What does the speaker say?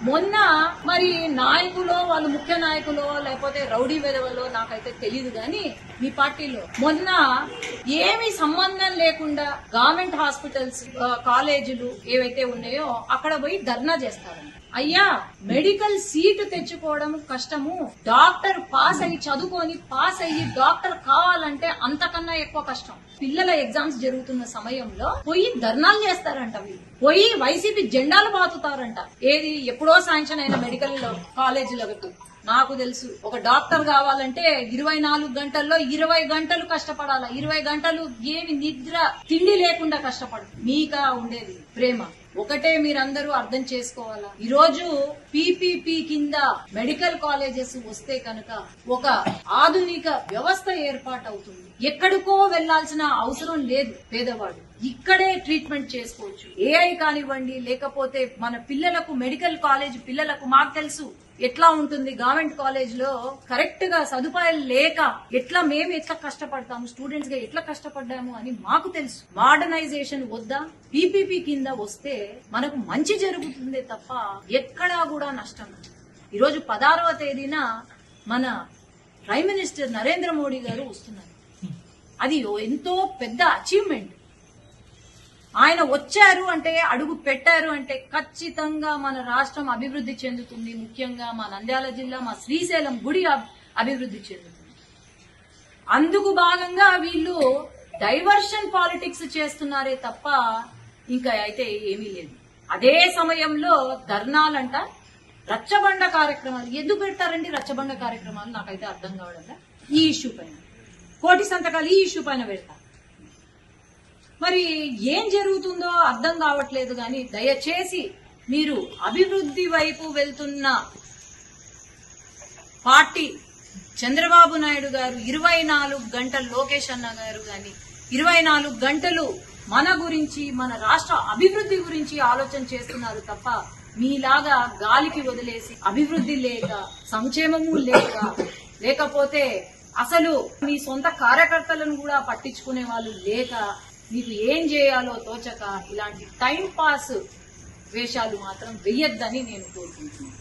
మొన్న మరి నాయకులో వాళ్ళు ముఖ్య నాయకులో లేకపోతే రౌడీ వెదవలో నాకైతే తెలియదు గాని మీ పార్టీలో మొన్న ఏమి సంబంధం లేకుండా గవర్నమెంట్ హాస్పిటల్స్ కాలేజీలు ఏవైతే ఉన్నాయో అక్కడ పోయి ధర్నా చేస్తారంట. అయ్యా, మెడికల్ సీటు తెచ్చుకోవడం కష్టము, డాక్టర్ పాస్ అయ్యి చదువుకొని పాస్ అయ్యి డాక్టర్ కావాలంటే అంతకన్నా ఎక్కువ కష్టం. పిల్లల ఎగ్జామ్స్ జరుగుతున్న సమయంలో పోయి ధర్నాలు చేస్తారంట. వీళ్ళు పోయి వైసీపీ జెండాలు బాతుతారంట. ఏది ఎప్పుడో శాంక్షన్ అయిన మెడికల్ కాలేజీలకు నాకు తెలుసు. ఒక డాక్టర్ కావాలంటే 24 గంటల్లో 20 గంటలు కష్టపడాలా. 20 గంటలు ఏమి నిద్ర తిండి లేకుండా కష్టపడు. మీకా ఉండేది ప్రేమ ఒకటే. మీరందరూ అర్థం చేసుకోవాలా. ఈ రోజు పీపీపీ కింద మెడికల్ కాలేజెస్ వస్తే కనుక ఒక ఆధునిక వ్యవస్థ ఏర్పాటవుతుంది. ఎక్కడికో వెళ్లాల్సిన అవసరం లేదు. పేదవాడు ఇక్కడే ట్రీట్మెంట్ చేసుకోవచ్చు. ఏఐ కానివ్వండి, లేకపోతే మన పిల్లలకు మెడికల్ కాలేజ్ పిల్లలకు మాకు తెలుసు ఎట్లా ఉంటుంది. గవర్నమెంట్ కాలేజ్ లో కరెక్ట్ గా సదుపాయాలు లేక మేము ఎట్లా కష్టపడతాము, స్టూడెంట్స్ గా ఎట్లా కష్టపడ్డాము అని మాకు తెలుసు. మోడర్నైజేషన్ వద్దా, పీపీపీ కింద వస్తే మనకు మంచి జరుగుతుందే తప్ప ఎక్కడా కూడా నష్టం. ఈరోజు 16వ తేదీన మన ప్రైమ్ మినిస్టర్ నరేంద్ర మోడీ గారు వస్తున్నారు. అది ఎంతో పెద్ద అచీవ్మెంట్. ఆయన వచ్చారు అంటే, అడుగు పెట్టారు అంటే ఖచ్చితంగా మన రాష్ట్రం అభివృద్ధి చెందుతుంది. ముఖ్యంగా మా నంద్యాల జిల్లా, మా శ్రీశైలం గుడి అభివృద్ధి చెందుతుంది. అందుకు భాగంగా వీళ్ళు డైవర్షన్ పాలిటిక్స్ చేస్తున్నారే తప్ప ఇంకా అయితే ఏమీ లేదు. అదే సమయంలో ధర్నాలంట, రచ్చబండ కార్యక్రమాలు ఎందుకు పెడతారండి? రచ్చబండ కార్యక్రమాలు నాకైతే అర్థం కావడం. ఈ ఇష్యూ పైన కోటి సంతకాలు ఈ ఇష్యూ పైన పెడతారు. మరి ఏం జరుగుతుందో అర్థం కావట్లేదు. గాని దయచేసి మీరు అభివృద్ధి వైపు వెళ్తున్న పార్టీ చంద్రబాబు నాయుడు గారు 24 గంటలు, లోకేష్ అన్న గారు గాని 24 గంటలు మన గురించి, మన రాష్ట్ర అభివృద్ధి గురించి ఆలోచన చేస్తున్నారు తప్ప మీలాగా గాలికి వదిలేసి అభివృద్ధి లేక, సంక్షేమము లేక, లేకపోతే అసలు మీ సొంత కార్యకర్తలను కూడా పట్టించుకునే వాళ్ళు లేక, మీకు ఏం చేయాలో తోచక ఇలాంటి టైం పాస్ వేషాలు మాత్రం వెయ్యొద్దని నేను కోరుకుంటున్నాను.